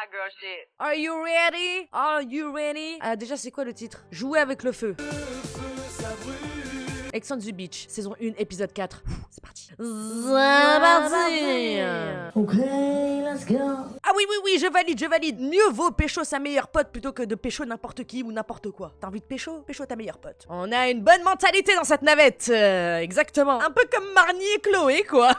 hot girl shit. Are you ready? Are you ready? Ah, déjà, c'est quoi le titre? Jouer avec le feu. Ex on the Beach, saison 1, épisode 4. C'est parti. C'est parti. Ok, let's go. Ah oui, je valide. Mieux vaut pécho sa meilleure pote plutôt que de pécho n'importe qui ou n'importe quoi. T'as envie de pécho? Pécho ta meilleure pote. On a une bonne mentalité dans cette navette. Exactement. Un peu comme Marnie et Chloé, quoi.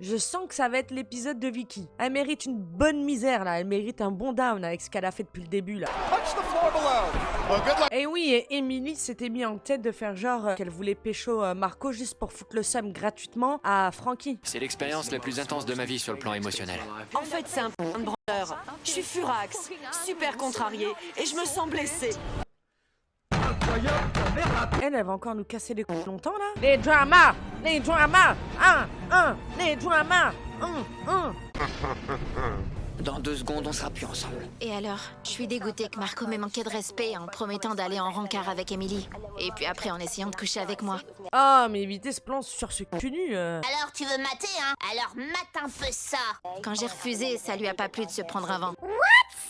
Je sens que ça va être l'épisode de Vicky. Elle mérite une bonne misère, là. Elle mérite un bon down avec ce qu'elle a fait depuis le début, là. Et oui, et Emily s'était mis en tête de faire genre qu'elle voulait pécho Marco juste pour foutre le seum gratuitement à Frankie. C'est l'expérience la plus intense de ma vie sur le plan émotionnel. En fait, c'est un p***, de branleur. Je suis furax, super contrariée, et je me sens blessée. Elle va encore nous casser les couilles longtemps, là. Les dramas, les dramas, les dramas, Dans 2 secondes, on sera plus ensemble. Et alors, je suis dégoûtée que Marco m'ait manqué de respect en promettant d'aller en rencard avec Emily. Et puis après en essayant de coucher avec moi. Ah, mais évitez ce plan sur ce cul nu. Alors tu veux mater, hein? Alors mate un peu ça. Quand j'ai refusé, ça lui a pas plu de se prendre un vent.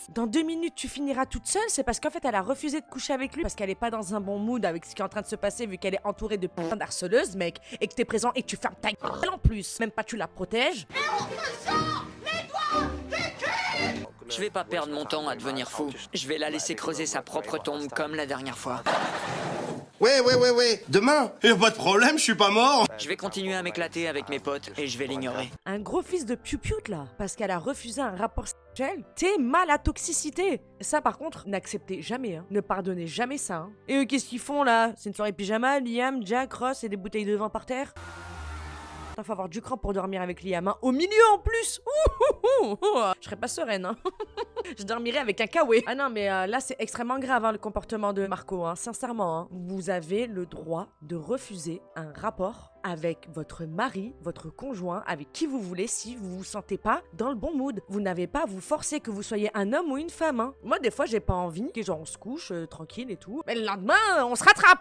Dans 2 minutes, tu finiras toute seule. C'est parce qu'en fait, elle a refusé de coucher avec lui parce qu'elle est pas dans un bon mood avec ce qui est en train de se passer vu qu'elle est entourée de putains d'harceleuses, mec. Et que t'es présent et que tu fermes ta gueule en plus. Même pas tu la protèges. Je vais pas perdre mon temps à devenir fou. Je vais la laisser creuser sa propre tombe comme la dernière fois. Ouais. Demain. Y'a pas de problème, je suis pas mort. Je vais continuer à m'éclater avec mes potes et je vais l'ignorer. Un gros fils de piou-piou, là. Parce qu'elle a refusé un rapport sexuel. T'es mal à toxicité. Ça, par contre, n'acceptez jamais, hein. Ne pardonnez jamais ça, hein. Et eux, qu'est-ce qu'ils font, là? C'est une soirée pyjama, Liam, Jack, Ross et des bouteilles de vin par terre? Faut avoir du cran pour dormir avec Liam, hein. Au milieu en plus. Je serais pas sereine, hein. Je dormirais avec un kawé. Ah non, mais là c'est extrêmement grave, hein, le comportement de Marco, hein. Sincèrement, hein. Vous avez le droit de refuser un rapport avec votre mari, votre conjoint, avec qui vous voulez si vous vous sentez pas dans le bon mood. Vous n'avez pas à vous forcer que vous soyez un homme ou une femme, hein. Moi des fois j'ai pas envie que genre on se couche tranquille et tout. Mais le lendemain on se rattrape.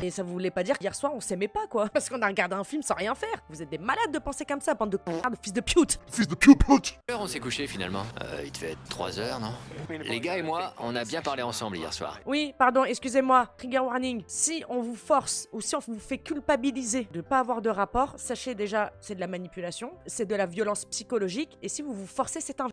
Et ça vous voulait pas dire qu'hier soir on s'aimait pas, quoi? Parce qu'on a regardé un film sans rien faire. Vous êtes des malades de penser comme ça, bande de fils de pute. Quelle heure on s'est couché finalement? Il devait être 3 heures, non? Les gars et moi, on a bien parlé ensemble hier soir. Oui, pardon, excusez-moi. Trigger warning. Si on vous force ou si on vous fait culpabiliser de pas avoir de rapport, sachez déjà, c'est de la manipulation, c'est de la violence psychologique. Et si vous vous forcez, c'est un...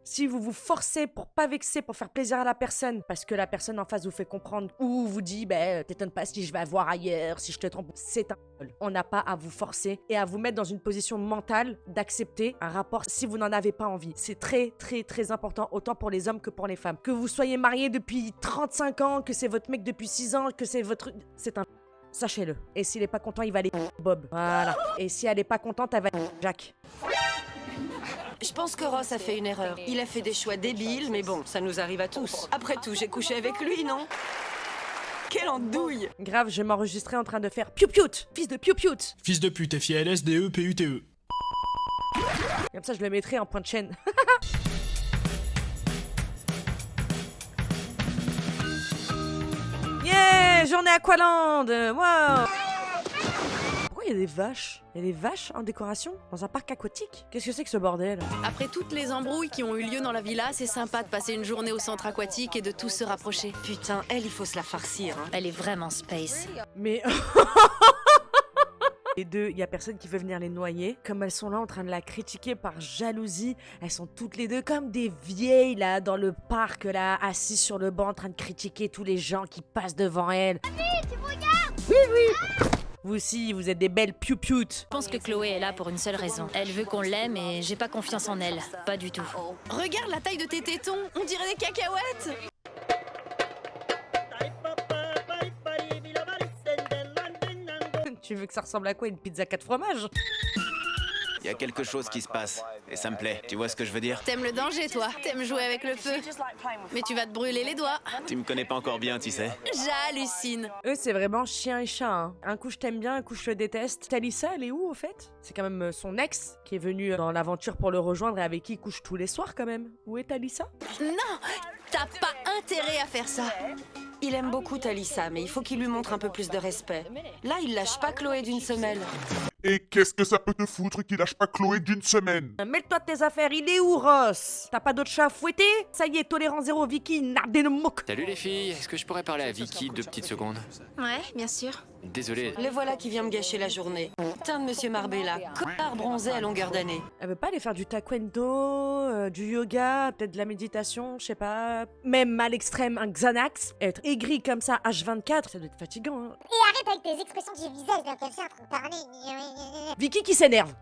Si vous vous forcez pour pas vexer, pour faire plaisir à la personne, parce que la personne en face vous fait comprendre ou vous dit, t'étonnes pas si je vais voir ailleurs, si je te trompe, c'est un... On n'a pas à vous forcer et à vous mettre dans une position mentale d'accepter un rapport si vous n'en avez pas envie. C'est très important, autant pour les hommes que pour les femmes. Que vous soyez marié depuis 35 ans, que c'est votre mec depuis 6 ans, que c'est votre... C'est un... Sachez-le. Et s'il est pas content, il va aller Bob. Voilà. Et si elle est pas contente, elle va Jack. Je pense que Ross a fait une erreur. Il a fait des choix débiles, mais bon, ça nous arrive à tous. Après tout, j'ai couché avec lui, non? Quelle andouille! Grave, je vais m'enregistrer en train de faire piou-piout, fils de piou-piout. Fils de pute, FILSDEPUTE. Comme ça, je le mettrai en point de chaîne. Yeah, journée Aqualand. Wow. Pourquoi il y a des vaches? Il y a des vaches en décoration dans un parc aquatique? Qu'est-ce que c'est que ce bordel? Après toutes les embrouilles qui ont eu lieu dans la villa, c'est sympa de passer une journée au centre aquatique et de tous se rapprocher. Putain, elle, il faut se la farcir, hein. Elle est vraiment space. Mais... Les deux, il y a personne qui veut venir les noyer. Comme elles sont là en train de la critiquer par jalousie, elles sont toutes les deux comme des vieilles là dans le parc là, assises sur le banc en train de critiquer tous les gens qui passent devant elles. Allez, tu me regardes? Oui. Vous aussi, vous êtes des belles piou-pioutes. Je pense que Chloé est là pour une seule raison. Elle veut qu'on l'aime et j'ai pas confiance en elle. Pas du tout. Regarde la taille de tes tétons, on dirait des cacahuètes. Tu veux que ça ressemble à quoi, une pizza 4 fromages? Il y a quelque chose qui se passe et ça me plaît. Tu vois ce que je veux dire? T'aimes le danger, toi. T'aimes jouer avec le feu. Mais tu vas te brûler les doigts. Tu me connais pas encore bien, tu sais. J'hallucine. Eux, c'est vraiment chien et chat, hein. Un coup je t'aime bien, un coup je le déteste. Talissa, elle est où au fait? C'est quand même son ex qui est venu dans l'aventure pour le rejoindre et avec qui il couche tous les soirs quand même. Où est Talissa? Non, t'as pas intérêt à faire ça. Il aime beaucoup Talissa, mais il faut qu'il lui montre un peu plus de respect. Là, il lâche pas Chloé d'une semelle. Et qu'est-ce que ça peut te foutre qu'il lâche pas Chloé d'une semaine? Mêle-toi de tes affaires, il est où, Ross? T'as pas d'autre chat à fouetter? Ça y est, tolérance zéro, Vicky, Nardenemok. Salut les filles, est-ce que je pourrais parler à Vicky 2 petites secondes? Ouais, bien sûr. Désolé. Le voilà qui vient me gâcher la journée. Putain de Monsieur Marbella, connard bronzé à longueur d'année. Elle veut pas aller faire du taekwondo, du yoga, peut-être de la méditation, je sais pas. Même à l'extrême, un Xanax. Être aigri comme ça, H24, ça doit être fatigant, hein. Et arrête avec tes expressions du visage d'un comme ça pour parler. Vicky qui s'énerve.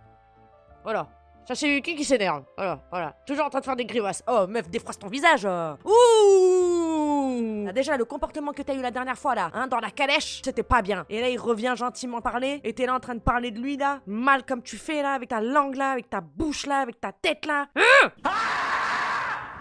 Voilà. Ça c'est Vicky qui s'énerve. Voilà. Toujours en train de faire des grimaces. Oh meuf, défroisse ton visage. Ouh. Ah, déjà le comportement que t'as eu la dernière fois là, hein, dans la calèche, c'était pas bien. Et là il revient gentiment parler. Et t'es là en train de parler de lui là, mal comme tu fais là, avec ta langue là, avec ta bouche là, avec ta tête là.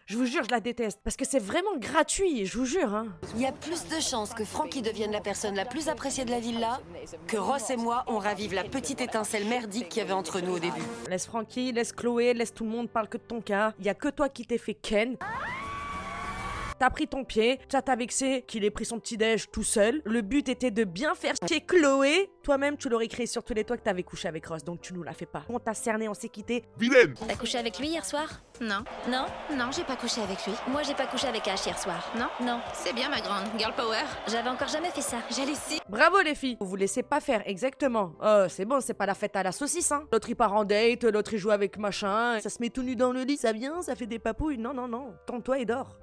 Je vous jure, je la déteste. Parce que c'est vraiment gratuit, je vous jure, hein. Il y a plus de chances que Frankie devienne la personne la plus appréciée de la villa que Ross et moi, on ravive la petite étincelle merdique qu'il y avait entre nous au début. Laisse Frankie, laisse Chloé, laisse tout le monde, parle que de ton cas. Il y a que toi qui t'es fait ken. T'as pris ton pied, ça t'a vexé qu'il ait pris son petit-déj tout seul. Le but était de bien faire chier Chloé. Toi-même, tu l'aurais créé sur tous les toits que t'avais couché avec Ross, donc tu nous la fais pas. On t'a cerné, on s'est quitté. Vilaine! T'as couché avec lui hier soir? Non. Non? Non, j'ai pas couché avec lui. Moi, j'ai pas couché avec Ash hier soir. Non? Non. C'est bien, ma grande. Girl power. J'avais encore jamais fait ça. J'ai laissé. Bravo les filles, vous vous laissez pas faire, exactement. Oh, c'est bon, c'est pas la fête à la saucisse, hein. L'autre il part en date, l'autre il joue avec machin, ça se met tout nu dans le lit, ça vient, ça fait des papouilles. Non, non, non, tends-toi et dors.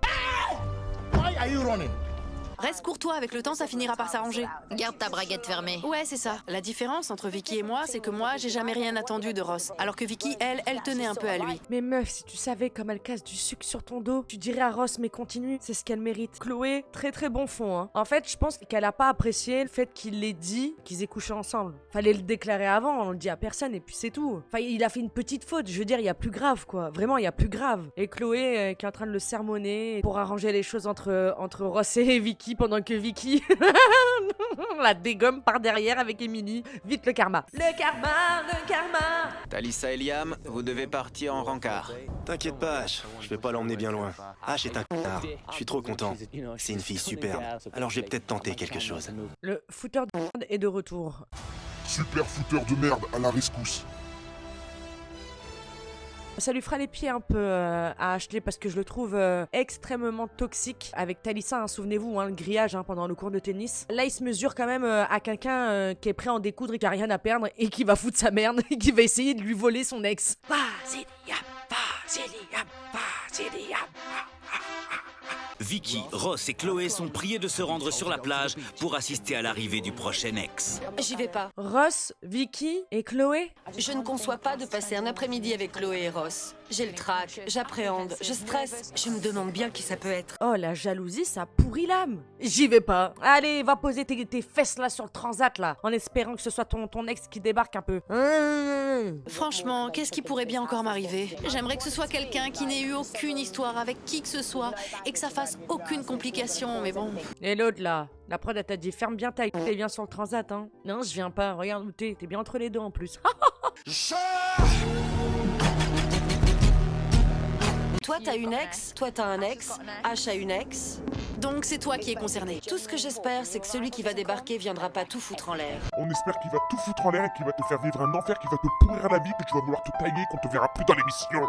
Reste courtois, avec le temps, ça finira par s'arranger. Garde ta braguette fermée. Ouais, c'est ça. La différence entre Vicky et moi, c'est que moi, j'ai jamais rien attendu de Ross. Alors que Vicky, elle tenait un peu à lui. Mais meuf, si tu savais comme elle casse du sucre sur ton dos, tu dirais à Ross, mais continue, c'est ce qu'elle mérite. Chloé, très très bon fond, hein. En fait, je pense qu'elle a pas apprécié le fait qu'il l'ait dit qu'ils aient couché ensemble. Fallait le déclarer avant, on le dit à personne et puis c'est tout. Enfin, il a fait une petite faute, je veux dire, il y a plus grave, quoi. Vraiment, il y a plus grave. Et Chloé qui est en train de le sermonner pour arranger les choses entre Ross et Vicky pendant que Vicky la dégomme par derrière avec Emily. Vite le karma. Le karma. Talissa et Liam, vous devez partir en rencard. T'inquiète pas, Ash, je vais pas l'emmener bien loin. Ash est un connard, je suis trop content. C'est une fille superbe, alors je vais peut-être tenter quelque chose. Le footeur de merde est de retour. Super fouteur de merde à la rescousse. Ça lui fera les pieds un peu à Ashley parce que je le trouve extrêmement toxique avec Talissa, hein, souvenez-vous, hein, le grillage hein, pendant le cours de tennis. Là, il se mesure quand même à quelqu'un qui est prêt à en découdre et qui a rien à perdre et qui va foutre sa merde et qui va essayer de lui voler son ex. Vas-y, Liam. Vicky, Ross et Chloé sont priés de se rendre sur la plage pour assister à l'arrivée du prochain ex. J'y vais pas. Ross, Vicky et Chloé? Je ne conçois pas de passer un après-midi avec Chloé et Ross. J'ai le trac, j'appréhende, je stresse. Je me demande bien qui ça peut être. Oh, la jalousie, ça pourrit l'âme. J'y vais pas. Allez, va poser tes fesses là sur le transat là, en espérant que ce soit ton ex qui débarque un peu. Franchement, qu'est-ce qui pourrait bien encore m'arriver? J'aimerais que ce soit quelqu'un qui n'ait eu aucune histoire avec qui que ce soit et que ça fasse aucune complication, mais bon. Et l'autre là, la prod elle t'a dit ferme bien ta gueule et viens sur le transat, hein. Non, je viens pas, regarde où t'es bien entre les deux en plus. Toi, t'as une ex, toi, t'as un ex, Ash a une ex. Donc c'est toi qui es concerné. Tout ce que j'espère, c'est que celui qui va débarquer viendra pas tout foutre en l'air. On espère qu'il va tout foutre en l'air et qu'il va te faire vivre un enfer, qu'il va te pourrir la vie, que tu vas vouloir te tailler, qu'on te verra plus dans l'émission.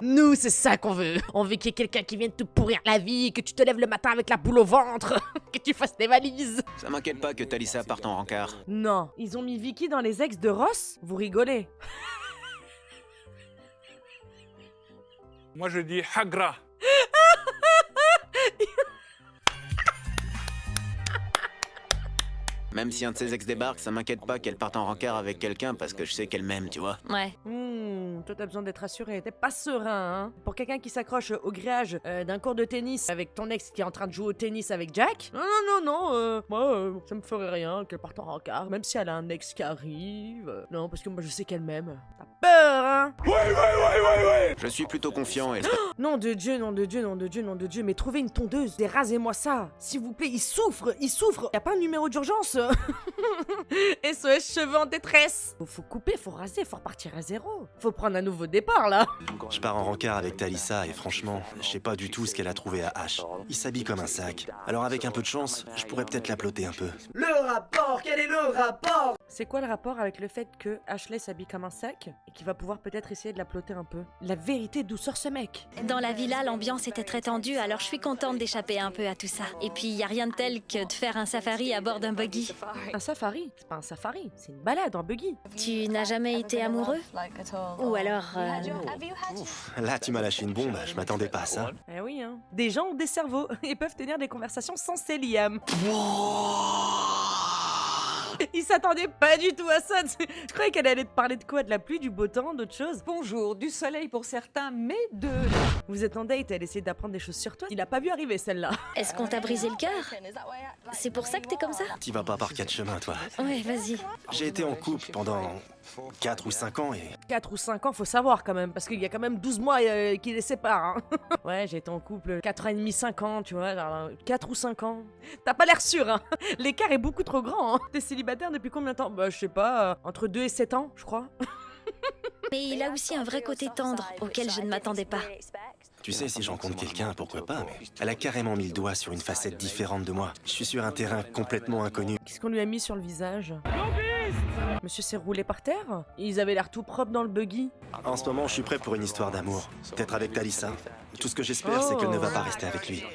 Nous, c'est ça qu'on veut. On veut qu'il y ait quelqu'un qui vienne te pourrir la vie, que tu te lèves le matin avec la boule au ventre, que tu fasses tes valises. Ça m'inquiète pas que Talissa parte en rencard. Non, ils ont mis Vicky dans les ex de Ross? Vous rigolez. Moi je dis Hagra. Même si un de ses ex débarque, ça m'inquiète pas qu'elle parte en rencard avec quelqu'un parce que je sais qu'elle m'aime, tu vois. Ouais. Toi t'as besoin d'être assuré, t'es pas serein, hein. Pour quelqu'un qui s'accroche au grillage d'un cours de tennis avec ton ex qui est en train de jouer au tennis avec Jack. Non, moi ça me ferait rien qu'elle parte en rencard, même si elle a un ex qui arrive. Non, parce que moi je sais qu'elle m'aime. T'as peur, hein? Ouais. Je suis plutôt confiant et... Non de Dieu, mais trouvez une tondeuse, dérasez-moi ça, s'il vous plaît, il souffre. Y a pas un numéro d'urgence? SOS cheveux en détresse. Faut couper, faut raser, faut repartir à zéro. Faut prendre prendre un nouveau départ, là. Je pars en rencard avec Talissa et franchement, je sais pas du tout ce qu'elle a trouvé à Ash. Il s'habille comme un sac. Alors avec un peu de chance, je pourrais peut-être la plotter un peu. Le rapport, quel est le rapport? C'est quoi le rapport avec le fait que Ashley s'habille comme un sac et qu'il va pouvoir peut-être essayer de la plotter un peu? La vérité, d'où sort ce mec? Dans la villa, l'ambiance était très tendue, alors je suis contente d'échapper un peu à tout ça. Et puis, y a rien de tel que de faire un safari à bord d'un buggy. Un safari? C'est pas un safari, c'est une balade en buggy. Tu n'as jamais été amoureux? Ou alors... Là, tu m'as lâché une bombe, je m'attendais pas à ça. Eh oui, hein. Des gens ont des cerveaux et peuvent tenir des conversations sensées, Liam. Il s'attendait pas du tout à ça. Je croyais qu'elle allait te parler de quoi? De la pluie, du beau temps, d'autre chose? Bonjour, du soleil pour certains, mais de... Vous êtes en date, elle essaie d'apprendre des choses sur toi. Il a pas vu arriver celle-là. Est-ce qu'on t'a brisé le cœur? C'est pour ça que t'es comme ça? T'y vas pas par 4 chemins, toi. Ouais, vas-y. J'ai été en couple pendant 4 ou 5 ans et... 4 ou 5 ans, faut savoir quand même, parce qu'il y a quand même 12 mois qui les séparent. Hein. Ouais, j'ai été en couple 4 ans et demi, 5 ans, tu vois, genre 4 ou 5 ans. T'as pas l'air sûr, hein. L'écart est beaucoup trop grand, hein. T'es célibataire depuis combien de temps? Bah, je sais pas, entre 2 et 7 ans, je crois. Mais il a aussi un vrai côté tendre, auquel je ne m'attendais pas. Tu sais, si je rencontre quelqu'un, pourquoi pas, mais elle a carrément mis le doigt sur une facette différente de moi. Je suis sur un terrain complètement inconnu. Qu'est-ce qu'on lui a mis sur le visage? Monsieur s'est roulé par terre? Ils avaient l'air tout propres dans le buggy. En ce moment, je suis prêt pour une histoire d'amour. Peut-être avec Talissa. Tout ce que j'espère, c'est qu'elle ne va pas rester avec lui.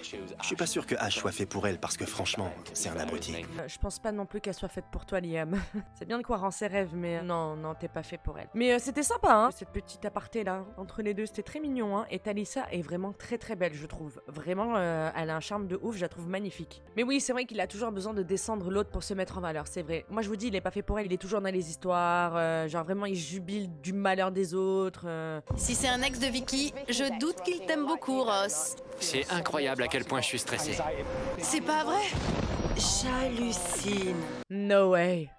Je suis pas sûr que Ash soit fait pour elle, parce que franchement, c'est un abruti. Je pense pas non plus qu'elle soit faite pour toi, Liam. C'est bien de croire en ses rêves, mais non, t'es pas fait pour elle. Mais c'était sympa, hein, cette petite aparté là. Entre les deux, c'était très mignon, hein. Et Talissa est vraiment très très belle, je trouve. Vraiment, elle a un charme de ouf, je la trouve magnifique. Mais oui, c'est vrai qu'il a toujours besoin de descendre l'autre pour se mettre en valeur, c'est vrai. Moi, je vous dis, il est pas fait pour elle, il est toujours dans les histoires, genre vraiment, il jubile du malheur des autres. Si c'est un ex de Vicky, je doute qu'il t'aime beaucoup, Ross. C'est incroyable à quel point je suis stressé. C'est pas vrai? J'hallucine. No way.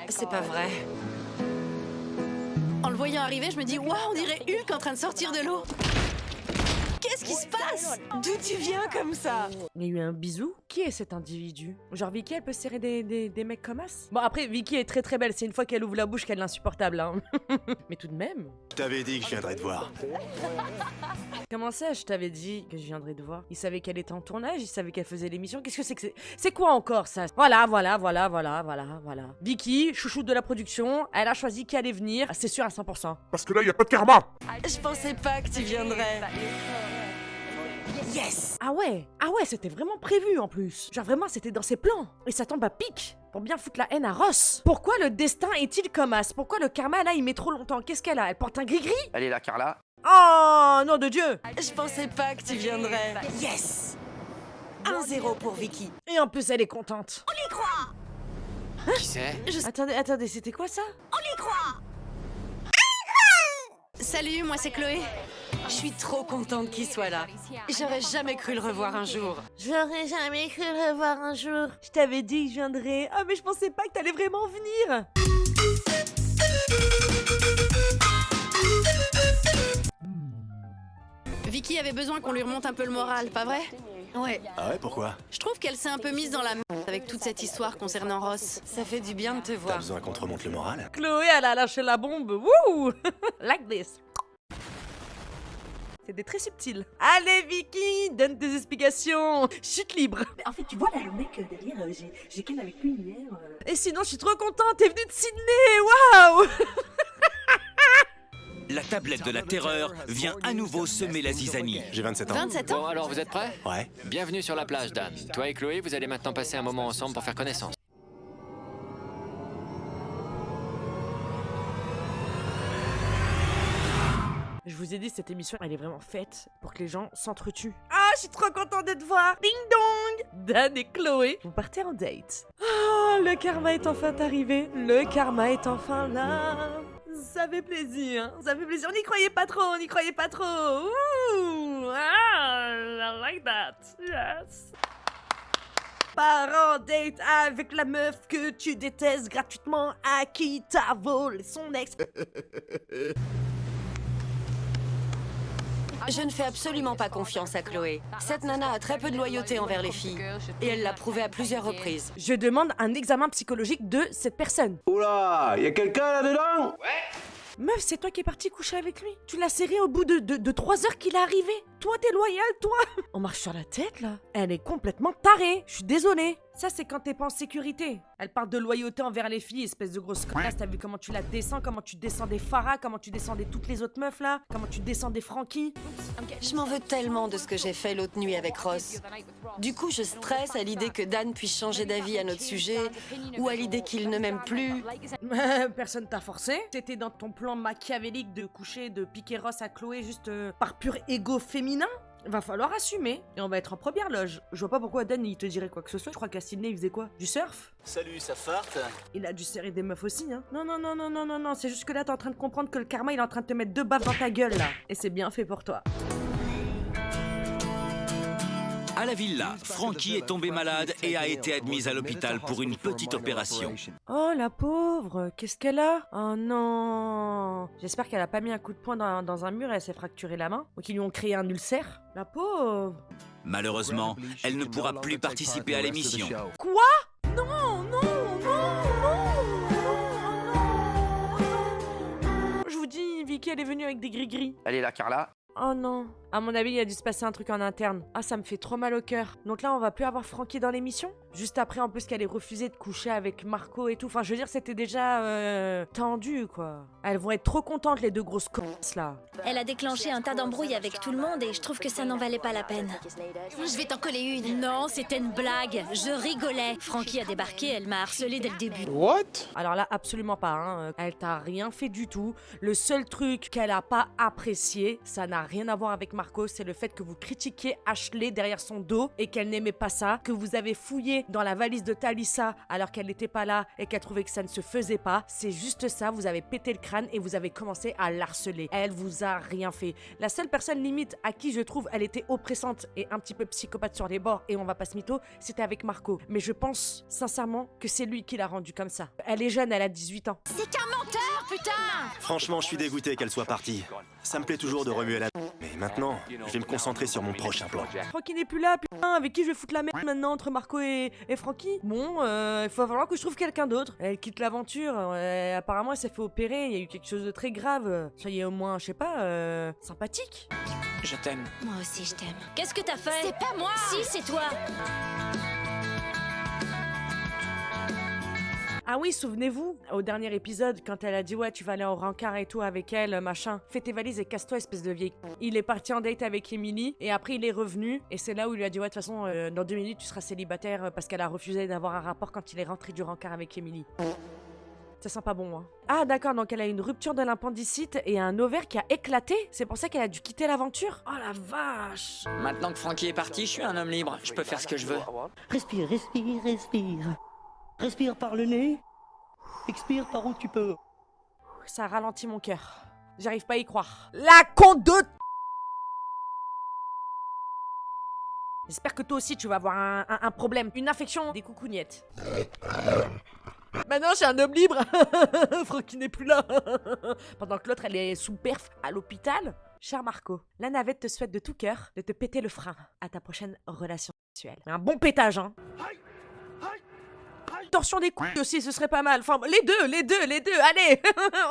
C'est pas vrai. En le voyant arriver, je me dis, waouh, on dirait Hulk en train de sortir de l'eau. Qu'est-ce qui se passe? D'où tu viens comme ça? Il y a eu un bisou? Qui est cet individu? Genre Vicky, elle peut serrer des mecs comme As? Bon, après, Vicky est très très belle, c'est une fois qu'elle ouvre la bouche qu'elle est insupportable, hein. Mais tout de même. Je t'avais dit que je viendrais te voir. Comment ça, je t'avais dit que je viendrais te voir? Il savait qu'elle était en tournage, il savait qu'elle faisait l'émission. Qu'est-ce que c'est que c'est? C'est quoi encore ça? Voilà. Vicky, chouchou de la production, elle a choisi qui allait venir, c'est sûr à 100%. Parce que là, y a pas de karma. Je pensais pas que tu viendrais. Yes! Ah ouais, c'était vraiment prévu en plus. Genre vraiment, c'était dans ses plans. Et ça tombe à pic pour bien foutre la haine à Ross. Pourquoi le destin est-il comme As? Pourquoi le karma là, il met trop longtemps? Qu'est-ce qu'elle a? Elle porte un gris-gris? Allez là, Carla. Oh, nom de Dieu! Je pensais pas que tu viendrais. Yes! 1-0 pour Vicky. Et en plus, elle est contente. On y croit! Qui c'est? Attendez, c'était quoi ça? On y croit! Salut, moi c'est Chloé. Je suis trop contente qu'il soit là. J'aurais jamais cru le revoir un jour. J'aurais jamais cru le revoir un jour. Je t'avais dit que je viendrais. Ah, mais je pensais pas que t'allais vraiment venir. Vicky avait besoin qu'on lui remonte un peu le moral, pas vrai? Ouais. Ah ouais, pourquoi? Je trouve qu'elle s'est un peu mise dans la merde avec toute cette histoire concernant Ross. Ça fait du bien de te T'as voir. besoin qu'on te remonte le moral? Chloé, elle a lâché la bombe. Wouh! Like this. C'était très subtil. Allez, Vicky, donne tes explications. Chute libre. En fait, tu vois là, le mec derrière, j'ai qu'elle avec lui hier. Et sinon, je suis trop contente. T'es venue de Sydney. Waouh! La tablette de la terreur vient à nouveau semer la zizanie. J'ai 27 ans. 27 ans? Bon, alors vous êtes prêts? Ouais. Bienvenue sur la plage, Dan. Toi et Chloé, vous allez maintenant passer un moment ensemble pour faire connaissance. Je vous ai dit, cette émission, elle est vraiment faite pour que les gens s'entretuent. Ah, je suis trop contente de te voir. Ding dong! Dan et Chloé, vous partez en date. Oh, le karma est enfin arrivé. Le karma est enfin là. Ça fait plaisir. Ça fait plaisir. On n'y croyait pas trop. Ouh! Ah, I like that. Yes. Pars en date avec la meuf que tu détestes gratuitement, à qui t'as volé son ex. Je ne fais absolument pas confiance à Chloé. Cette nana a très peu de loyauté envers les filles. Et elle l'a prouvé à plusieurs reprises. Je demande un examen psychologique de cette personne. Oula, y a quelqu'un là-dedans? Meuf, c'est toi qui es parti coucher avec lui. Tu l'as serré au bout de 3 heures qu'il est arrivé. Toi, t'es loyal, toi. On marche sur la tête, là. Elle est complètement tarée. Je suis désolée. Ça, c'est quand t'es pas en sécurité. Elle parle de loyauté envers les filles, espèce de grosse connasse. T'as vu comment tu la descends, comment tu descendais Farah, comment tu descendais toutes les autres meufs, là, comment tu descendais Frankie. Je m'en veux tellement de ce que j'ai fait l'autre nuit avec Ross. Du coup, je stresse à l'idée que Dan puisse changer d'avis à notre sujet, ou à l'idée qu'il ne m'aime plus. Personne t'a forcé. C'était dans ton plan machiavélique de coucher, de piquer Ross à Chloé juste par pur égo féminin. Va falloir assumer. Et on va être en première loge. Je vois pas pourquoi Dan il te dirait quoi que ce soit. Je crois qu'à Sydney il faisait quoi? Du surf? Salut, ça farte? Il a dû serrer des meufs aussi, hein. Non. C'est juste que là t'es en train de comprendre que le karma il est en train de te mettre 2 baffes dans ta gueule là. Et c'est bien fait pour toi. À la villa, Frankie est tombée malade et a été admise à l'hôpital pour une petite opération. Oh la pauvre, qu'est-ce qu'elle a? Oh non. J'espère qu'elle a pas mis un coup de poing dans un mur et elle s'est fracturé la main. Ou qu'ils lui ont créé un ulcère. La pauvre. Malheureusement, elle ne pourra plus participer à l'émission. Quoi? Non. Je vous dis, Vicky elle est venue avec des gris-gris. Allez là, Carla. Oh non. À mon avis, il a dû se passer un truc en interne. Ah, ça me fait trop mal au cœur. Donc là, on va plus avoir Frankie dans l'émission? Juste après, en plus, qu'elle ait refusé de coucher avec Marco et tout. Enfin, je veux dire, c'était déjà tendu, quoi. Elles vont être trop contentes, les 2 grosses connasses, là. Elle a déclenché un tas d'embrouilles avec tout le monde et je trouve que ça n'en valait pas la peine. Je vais t'en coller une. Non, c'était une blague. Je rigolais. Frankie a débarqué, elle m'a harcelée dès le début. What? Alors là, absolument pas, hein. Elle t'a rien fait du tout. Le seul truc qu'elle a pas apprécié, ça n'a rien à voir avec Marco, c'est le fait que vous critiquiez Ashley derrière son dos et qu'elle n'aimait pas ça, que vous avez fouillé dans la valise de Talissa alors qu'elle n'était pas là et qu'elle trouvait que ça ne se faisait pas. C'est juste ça, vous avez pété le crâne et vous avez commencé à l'harceler. Elle vous a rien fait. La seule personne limite à qui je trouve elle était oppressante et un petit peu psychopathe sur les bords, et on va pas se mytho, c'était avec Marco. Mais je pense sincèrement que c'est lui qui l'a rendue comme ça. Elle est jeune, elle a 18 ans. C'est qu'un menteur, putain! Franchement, je suis dégoûté qu'elle soit partie. Ça me plaît toujours de remuer la... Mais maintenant, je vais me concentrer sur mon prochain plan. Francky n'est plus là, putain, avec qui je vais foutre la merde maintenant entre Marco et Francky? Bon, il va falloir que je trouve quelqu'un d'autre. Elle quitte l'aventure, apparemment elle s'est fait opérer, il y a eu quelque chose de très grave. Soyez au moins, je sais pas, sympathique. Je t'aime. Moi aussi, je t'aime. Qu'est-ce que t'as fait? C'est pas moi! Si, c'est toi! Ah oui, souvenez-vous, au dernier épisode, quand elle a dit ouais, tu vas aller au rencard et tout avec elle, machin, fais tes valises et casse-toi, espèce de vieille. Il est parti en date avec Emily et après il est revenu et c'est là où il lui a dit ouais, de toute façon, dans 2 minutes tu seras célibataire parce qu'elle a refusé d'avoir un rapport quand il est rentré du rencard avec Emily. Ça sent pas bon, hein. Ah d'accord, donc elle a une rupture de l'appendicite et un ovaire qui a éclaté. C'est pour ça qu'elle a dû quitter l'aventure. Oh la vache. Maintenant que Frankie est parti, je suis un homme libre. Je peux faire ce que je veux. Respire. Respire par le nez. Expire par où tu peux. Ça ralentit mon cœur. J'arrive pas à y croire. La con de... J'espère que toi aussi tu vas avoir un problème. Une infection des coucougnettes. Maintenant, j'ai un homme libre. Francky n'est plus là. Pendant que l'autre, elle est sous perf à l'hôpital. Cher Marco, la navette te souhaite de tout cœur de te péter le frein à ta prochaine relation sexuelle. Mais un bon pétage, hein. Torsion des couilles aussi, ce serait pas mal. Enfin, les deux. Allez,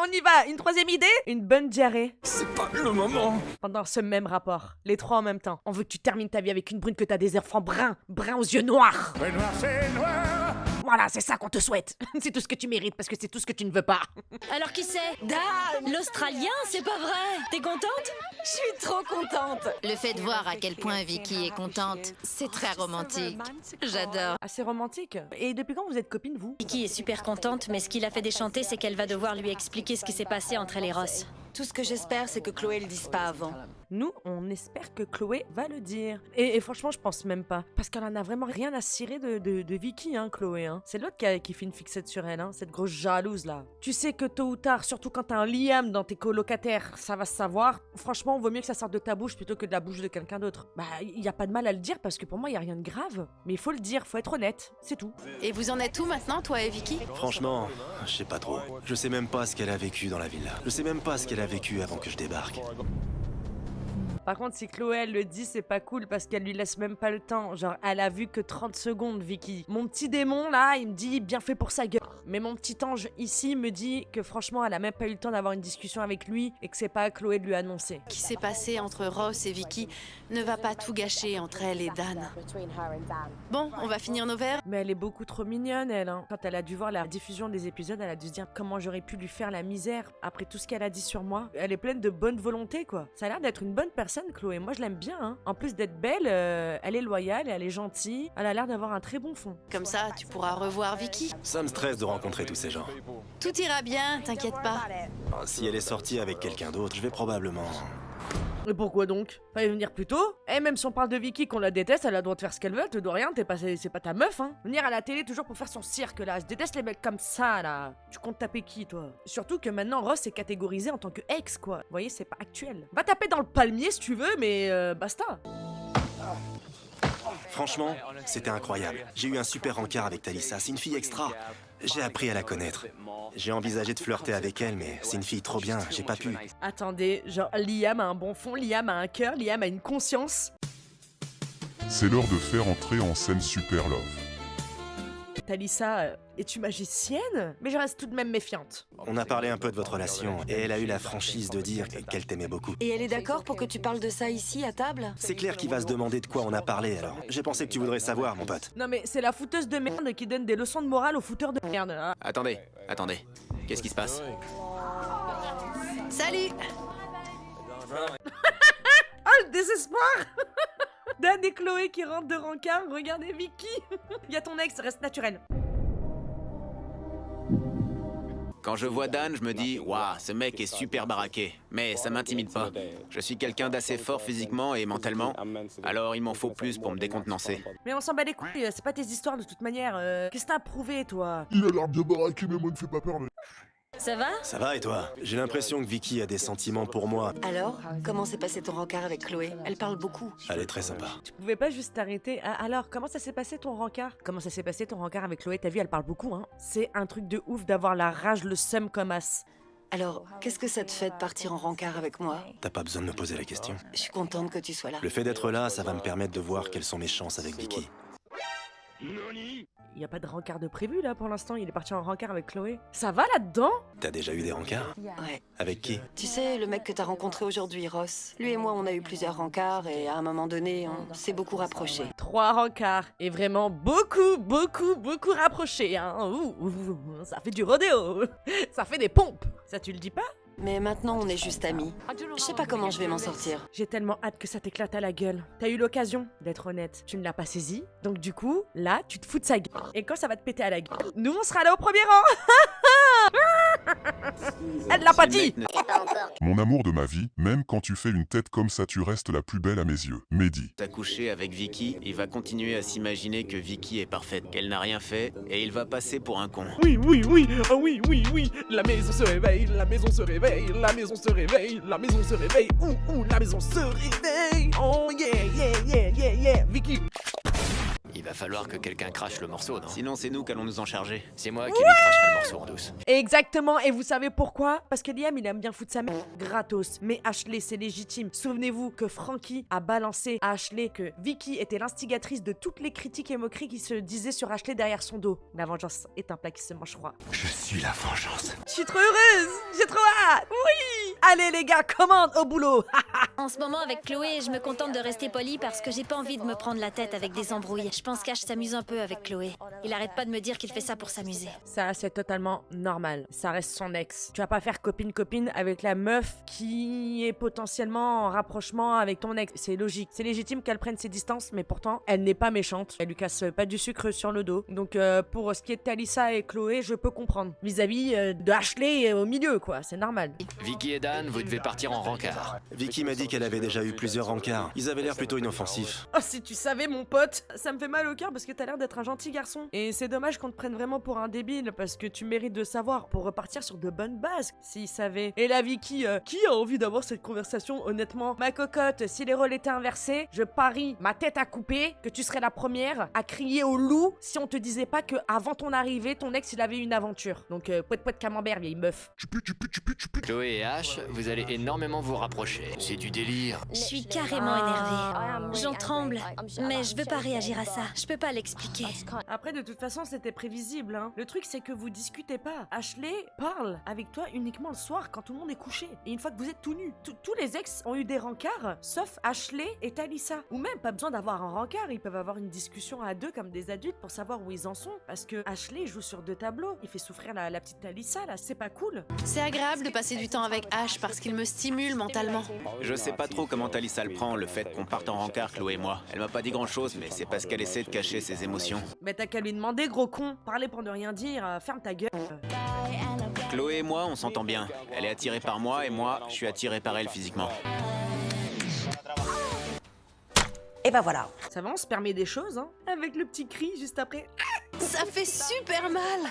on y va. Une 3e idée? Une bonne diarrhée. C'est pas le moment. Pendant ce même rapport, les 3 en même temps. On veut que tu termines ta vie avec une brune que t'as des enfants bruns aux yeux noirs. Noir, c'est noir. Voilà, c'est ça qu'on te souhaite. C'est tout ce que tu mérites parce que c'est tout ce que tu ne veux pas. Alors qui c'est? Dan! L'Australien, c'est pas vrai! T'es contente? Je suis trop contente. Le fait de voir à quel point Vicky est contente, c'est très romantique. J'adore. Assez romantique. Et depuis quand vous êtes copines, vous? Vicky est super contente, mais ce qui l'a fait déchanter, c'est qu'elle va devoir lui expliquer ce qui s'est passé entre elle et Ross. Tout ce que j'espère, c'est que Chloé le dise pas avant. Nous, on espère que Chloé va le dire. Et franchement, je pense même pas. Parce qu'elle en a vraiment rien à cirer de Vicky, hein, Chloé. Hein. C'est l'autre qui fait une fixette sur elle, hein, cette grosse jalouse, là. Tu sais que tôt ou tard, surtout quand t'as un Liam dans tes colocataires, ça va se savoir. Franchement, vaut mieux que ça sorte de ta bouche plutôt que de la bouche de quelqu'un d'autre. Bah, y a pas de mal à le dire parce que pour moi, y a rien de grave. Mais il faut le dire, faut être honnête, c'est tout. Et vous en êtes où maintenant, toi et Vicky? Franchement, je sais pas trop. Je sais même pas ce qu'elle a vécu dans la villa. Je sais même pas ce qu'elle a vécu avant que je débarque. Par contre, si Chloé elle le dit, c'est pas cool parce qu'elle lui laisse même pas le temps. Genre, elle a vu que 30 secondes, Vicky. Mon petit démon là, il me dit bien fait pour sa gueule. Mais mon petit ange ici me dit que franchement, elle a même pas eu le temps d'avoir une discussion avec lui et que c'est pas à Chloé de lui annoncer. Ce qui s'est passé entre Ross et Vicky ne va pas tout gâcher entre elle et Dan. Bon, on va finir nos verres. Mais elle est beaucoup trop mignonne, elle. Hein. Quand elle a dû voir la diffusion des épisodes, elle a dû se dire comment j'aurais pu lui faire la misère après tout ce qu'elle a dit sur moi. Elle est pleine de bonne volonté, quoi. Ça a l'air d'être une bonne personne, Chloé. Moi, je l'aime bien. Hein. En plus d'être belle, elle est loyale, elle est gentille. Elle a l'air d'avoir un très bon fond. Comme ça, tu pourras revoir Vicky. Ça me stresse de rencontrer tous ces gens. Tout ira bien, t'inquiète pas. Si elle est sortie avec quelqu'un d'autre, je vais probablement... Et pourquoi donc? Fallait venir plus tôt. Et même si on parle de Vicky, qu'on la déteste, elle a le droit de faire ce qu'elle veut, elle te doit rien, c'est pas ta meuf, hein. Venir à la télé toujours pour faire son cirque, là. Je déteste les mecs comme ça, là. Tu comptes taper qui, toi? Surtout que maintenant, Ross est catégorisé en tant que ex, quoi. Vous voyez, c'est pas actuel. Va taper dans le palmier si tu veux, mais basta. Franchement, c'était incroyable. J'ai eu un super encart avec Talissa, c'est une fille extra. J'ai appris à la connaître. J'ai envisagé de flirter avec elle, mais c'est une fille trop bien, j'ai pas pu. Attendez, genre Liam a un bon fond, Liam a un cœur, Liam a une conscience. C'est l'heure de faire entrer en scène Super Love. Talissa, es-tu magicienne? Mais je reste tout de même méfiante. On a parlé un peu de votre relation, et elle a eu la franchise de dire qu'elle t'aimait beaucoup. Et elle est d'accord pour que tu parles de ça ici, à table? C'est clair qu'il va se demander de quoi on a parlé, alors. J'ai pensé que tu voudrais savoir, mon pote. Non mais c'est la fouteuse de merde qui donne des leçons de morale aux fouteurs de merde. Hein. Attendez. Qu'est-ce qui se passe? Salut! Oh, le désespoir. Dan et Chloé qui rentrent de rencard, regardez Vicky. Il y a ton ex, reste naturel. Quand je vois Dan, je me dis, waouh, ce mec est super baraqué. Mais ça m'intimide pas. Je suis quelqu'un d'assez fort physiquement et mentalement, alors il m'en faut plus pour me décontenancer. Mais on s'en bat les couilles, c'est pas tes histoires de toute manière. Qu'est-ce que t'as prouvé, toi? Il a l'air bien baraqué, mais moi, ne fais pas peur. Mais... Ça va? Ça va et toi? J'ai l'impression que Vicky a des sentiments pour moi. Alors, comment s'est passé ton rencard avec Chloé? Elle parle beaucoup. Elle est très sympa. Tu pouvais pas juste t'arrêter. Ah, alors, comment ça s'est passé ton rencard? Comment ça s'est passé ton rencard avec Chloé? T'as vu, elle parle beaucoup, hein. C'est un truc de ouf d'avoir la rage, le seum comme as. Alors, qu'est-ce que ça te fait de partir en rencard avec moi? T'as pas besoin de me poser la question. Je suis contente que tu sois là. Le fait d'être là, ça va me permettre de voir quelles sont mes chances avec Vicky. Y a pas de rencard de prévu là pour l'instant, il est parti en rencard avec Chloé. Ça va là-dedans? T'as déjà eu des rencarts? Ouais. Avec qui? Tu sais, le mec que t'as rencontré aujourd'hui, Ross. Lui et moi, on a eu plusieurs rencarts et à un moment donné, on s'est beaucoup rapprochés. 3 rencarts. Et vraiment beaucoup rapprochés, hein. Ouh, ça fait du rodéo. Ça fait des pompes. Ça, tu le dis pas? Mais maintenant, on est juste amis. Je sais pas comment je vais m'en sortir. J'ai tellement hâte que ça t'éclate à la gueule. T'as eu l'occasion d'être honnête. Tu ne l'as pas saisi. Donc du coup, là, tu te fous de sa gueule. Et quand ça va te péter à la gueule, nous, on sera là au premier rang. Elle l'a pas dit. Mon amour de ma vie, même quand tu fais une tête comme ça, tu restes la plus belle à mes yeux. Mehdi. T'as couché avec Vicky, il va continuer à s'imaginer que Vicky est parfaite, qu'elle n'a rien fait, et il va passer pour un con. Oui, ah oui, la maison se réveille, la maison se réveille, la maison se réveille, la maison se réveille, la maison se réveille, oh yeah, Vicky. Il va falloir que quelqu'un crache le morceau, non? Sinon c'est nous qu'allons nous en charger. C'est moi qui lui cracherai le morceau en douce. Exactement, et vous savez pourquoi? Parce que Liam, il aime bien foutre sa mère gratos. Mais Ashley, c'est légitime. Souvenez-vous que Frankie a balancé à Ashley que Vicky était l'instigatrice de toutes les critiques et moqueries qui se disaient sur Ashley derrière son dos. La vengeance est un plat qui se mange froid. Je suis la vengeance. Je suis trop heureuse! J'ai trop hâte! Oui! Allez les gars, commande au boulot! En ce moment, avec Chloé, je me contente de rester polie parce que j'ai pas envie de me prendre la tête avec des embrouilles. Je pense qu'Ash s'amuse un peu avec Chloé. Il arrête pas de me dire qu'il fait ça pour s'amuser. Ça, c'est totalement normal. Ça reste son ex. Tu vas pas faire copine-copine avec la meuf qui est potentiellement en rapprochement avec ton ex. C'est logique. C'est légitime qu'elle prenne ses distances, mais pourtant, elle n'est pas méchante. Elle lui casse pas du sucre sur le dos. Donc, pour ce qui est de Talissa et Chloé, je peux comprendre. Vis-à-vis de Ashley au milieu, quoi. C'est normal. Vicky et Dan, vous devez partir en rencard. Vicky m'a dit qu'elle avait déjà eu plusieurs rencarts. Ils avaient l'air plutôt inoffensifs. Oh, si tu savais, mon pote, ça me fait mal mal au cœur parce que t'as l'air d'être un gentil garçon. Et c'est dommage qu'on te prenne vraiment pour un débile parce que tu mérites de savoir pour repartir sur de bonnes bases, s'il savait. Et la Vicky, qui a envie d'avoir cette conversation honnêtement? Ma cocotte, si les rôles étaient inversés, je parie ma tête à couper que tu serais la première à crier au loup si on te disait pas que avant ton arrivée, ton ex il avait une aventure. Donc poète camembert, vieille meuf. Chloé et Ash, vous allez énormément vous rapprocher. C'est du délire. Je suis carrément énervée. J'en tremble, mais je veux pas réagir à ça. Je peux pas l'expliquer. Après, de toute façon, c'était prévisible, hein. Le truc, c'est que vous discutez pas. Ashley parle avec toi uniquement le soir quand tout le monde est couché. Et une fois que vous êtes tout nus. Tous les ex ont eu des rencarts, sauf Ashley et Talissa. Ou même, pas besoin d'avoir un rencard, ils peuvent avoir une discussion à deux comme des adultes pour savoir où ils en sont. Parce que Ashley joue sur 2 tableaux. Il fait souffrir la petite Talissa, là. C'est pas cool. C'est agréable de passer du temps avec Ash parce qu'il me stimule mentalement. Je sais pas trop comment Talissa le prend, le fait qu'on parte en rencard, Chloé et moi. Elle m'a pas dit grand-chose, mais c'est parce qu'elle essaie de cacher ses émotions. Mais t'as qu'à lui demander, gros con. Parler pour ne rien dire, ferme ta gueule. Chloé et moi, on s'entend bien. Elle est attirée par moi et moi, je suis attiré par elle physiquement. Et bah voilà. Ça va, on se permet des choses, hein. Avec le petit cri juste après. Ça fait super mal.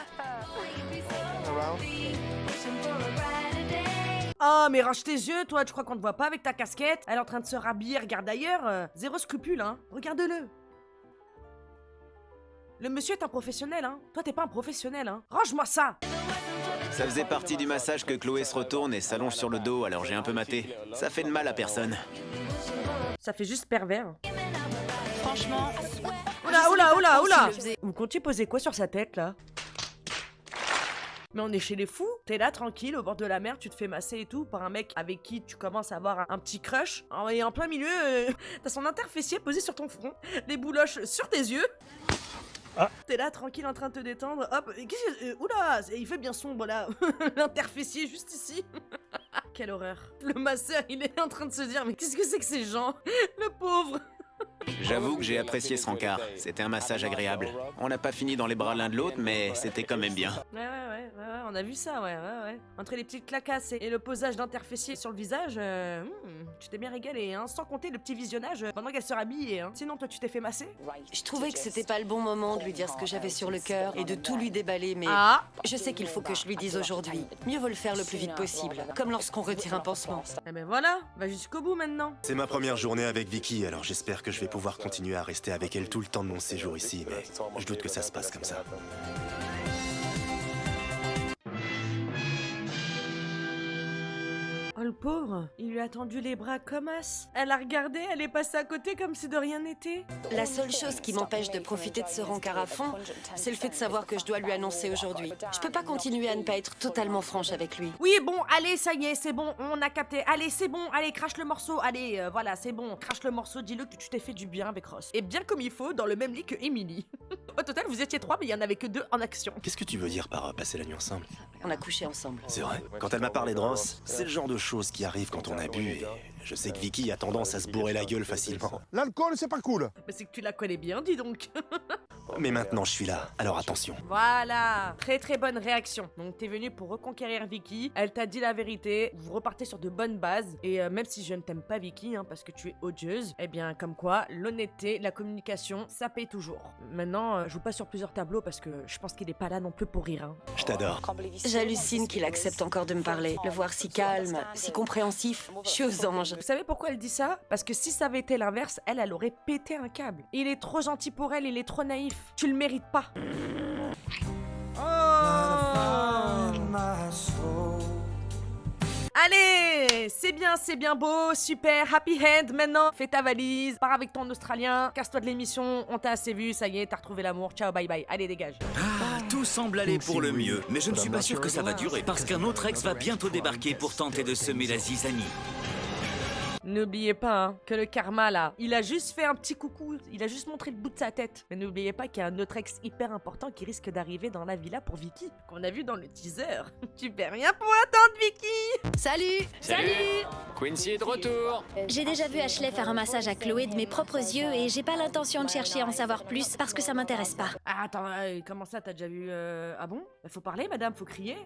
Oh, mais range tes yeux, toi, tu crois qu'on te voit pas avec ta casquette? Elle est en train de se rhabiller, regarde ailleurs. Zéro scrupule, hein. Regarde-le. Le monsieur est un professionnel, hein. Toi, t'es pas un professionnel, hein. Range-moi ça. Ça faisait partie du massage que Chloé se retourne et s'allonge sur le dos, alors j'ai un peu maté. Ça fait de mal à personne. Ça fait juste pervers. Franchement... Oula. Vous comptiez poser quoi sur sa tête, là? Mais on est chez les fous. T'es là, tranquille, au bord de la mer, tu te fais masser et tout, par un mec avec qui tu commences à avoir un petit crush. Et en plein milieu, t'as son interfessier posé sur ton front, les bouloches sur tes yeux. Ah. T'es là, tranquille, en train de te détendre. Hop, qu'est-ce que... Oula, il fait bien sombre, là. L'interfessier, juste ici. Quelle horreur. Le masseur, il est en train de se dire, mais qu'est-ce que c'est que ces gens? Le pauvre. J'avoue que j'ai apprécié ce rencard. C'était un massage agréable. On n'a pas fini dans les bras l'un de l'autre, mais c'était quand même bien. Ouais, on a vu ça, ouais. Entre les petites clacasses et le posage d'interfessier sur le visage, tu t'es bien régalé, hein. Sans compter le petit visionnage pendant qu'elle se rhabillait, hein. Sinon, toi, tu t'es fait masser? Je trouvais que c'était pas le bon moment de lui dire ce que j'avais sur le cœur et de tout lui déballer, mais je sais qu'il faut que je lui dise aujourd'hui. Mieux vaut le faire le plus vite possible, comme lorsqu'on retire un pansement. Eh ben voilà, va jusqu'au bout maintenant. C'est ma première journée avec Vicky, alors j'espère que je vais pouvoir continuer à rester avec elle tout le temps de mon séjour ici, mais je doute que ça se passe comme ça. Oh le pauvre, il lui a tendu les bras comme as. Elle a regardé, elle est passée à côté comme si de rien n'était. La seule chose qui m'empêche de profiter de ce rencard à fond, c'est le fait de savoir que je dois lui annoncer aujourd'hui. Je peux pas continuer à ne pas être totalement franche avec lui. Oui, bon, allez, ça y est, c'est bon, on a capté. Allez, c'est bon, allez, crache le morceau. Allez, voilà, c'est bon, crache le morceau, dis-le que tu t'es fait du bien avec Ross. Et bien comme il faut, dans le même lit que Emily. Au total, vous étiez 3, mais il y en avait que 2 en action. Qu'est-ce que tu veux dire par passer la nuit ensemble? On a couché ensemble. C'est vrai. Quand elle m'a parlé de Ross, c'est le genre de choses qui arrivent quand on a bu et je sais que Vicky a tendance à se bourrer la gueule facilement. L'alcool, c'est pas cool. Mais c'est que tu la connais bien, dis donc. Mais maintenant je suis là, alors attention. Voilà, très bonne réaction. Donc t'es venu pour reconquérir Vicky, elle t'a dit la vérité, vous repartez sur de bonnes bases, et même si je ne t'aime pas Vicky, hein, parce que tu es odieuse, eh bien comme quoi, l'honnêteté, la communication, ça paye toujours. Maintenant, je joue pas sur plusieurs tableaux parce que je pense qu'il est pas là non plus pour rire. Hein. Je t'adore. J'hallucine qu'il accepte encore de me parler. Le voir si calme, si compréhensif, je suis aux anges. Vous savez pourquoi elle dit ça? Parce que si ça avait été l'inverse, elle aurait pété un câble. Il est trop gentil pour elle, il est trop naïf. Tu le mérites pas. Allez, c'est bien beau, super, happy end. Maintenant, fais ta valise, pars avec ton Australien, casse-toi de l'émission, on t'a assez vu, ça y est, t'as retrouvé l'amour, ciao, bye bye, allez dégage. Tout semble aller pour le mieux, mais je ne suis pas sûr que ça va durer, parce qu'un autre ex va bientôt débarquer pour tenter de semer la zizanie. N'oubliez pas hein, que le karma là, il a juste fait un petit coucou, il a juste montré le bout de sa tête. Mais n'oubliez pas qu'il y a un autre ex hyper important qui risque d'arriver dans la villa pour Vicky, qu'on a vu dans le teaser. Tu perds rien pour attendre Vicky. Salut. Quincy est de retour. J'ai déjà vu Ashley faire un massage à Chloé de mes propres yeux et j'ai pas l'intention de chercher à en savoir plus parce que ça m'intéresse pas. Ah, attends, comment ça t'as déjà vu Ah bon? Faut parler madame, faut crier.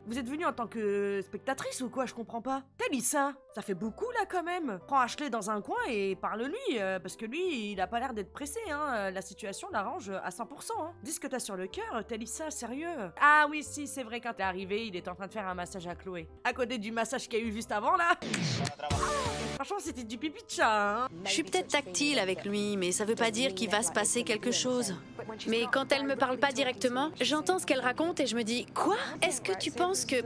Vous êtes venue en tant que spectatrice ou quoi? Je comprends pas. Talissa, ça fait beaucoup là quand même. Prends Ashley dans un coin et parle-lui, parce que lui, il a pas l'air d'être pressé, hein. La situation l'arrange à 100%, hein. Dis ce que t'as sur le cœur, Talissa, sérieux. Ah oui, si, c'est vrai, quand t'es arrivé, il était en train de faire un massage à Chloé. À côté du massage qu'il y a eu juste avant là. Franchement, c'était du pipi de chat, hein. Je suis peut-être tactile avec lui, mais ça veut pas dire qu'il va se passer quelque chose. Mais quand elle me parle pas directement, j'entends ce qu'elle raconte et je me dis « Quoi? Est-ce que tu penses que... »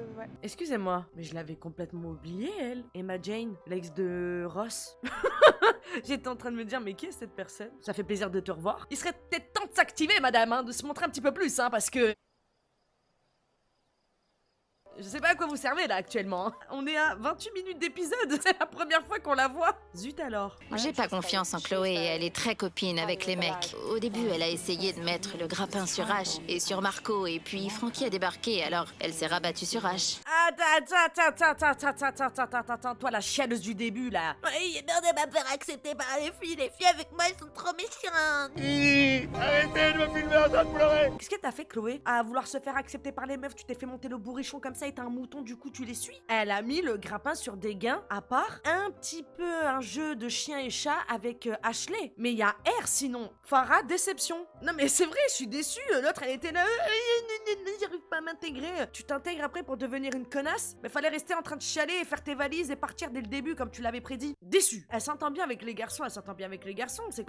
Excusez-moi, mais je l'avais complètement oubliée, elle. Emma Jane, l'ex de Ross. J'étais en train de me dire, mais qui est cette personne? Ça fait plaisir de te revoir. Il serait peut-être temps de s'activer, madame, hein, de se montrer un petit peu plus, hein, parce que... Je sais pas à quoi vous servez là actuellement. On est à 28 minutes d'épisode, c'est la première fois qu'on la voit. Zut alors. J'ai pas confiance en Chloé, elle est très copine avec les mecs. Au début, elle a essayé de mettre le grappin sur Ash et sur Marco, et puis Frankie a débarqué, alors elle s'est rabattue sur Ash. Attends, toi la chialeuse du début là. Il est peur de me faire accepter par les filles avec moi elles sont trop méchantes. Arrêtez de me filmer en train de pleurer. Qu'est-ce que t'as fait Chloé? À vouloir se faire accepter par les meufs, tu t'es fait monter le bourrichon comme ça et t'as un mouton, du coup tu les suis. Elle a mis le grappin sur des gains, à part un petit peu un jeu de chien et chat avec Ashley. Mais il y a R sinon. Farah, déception. Non mais c'est vrai, je suis déçue. L'autre elle était là, j'arrive pas à m'intégrer. Tu t'intègres après pour devenir une connasse? Mais fallait rester en train de chialer et faire tes valises et partir dès le début comme tu l'avais prédit. Déçue. Elle s'entend bien avec les garçons, c'est quoi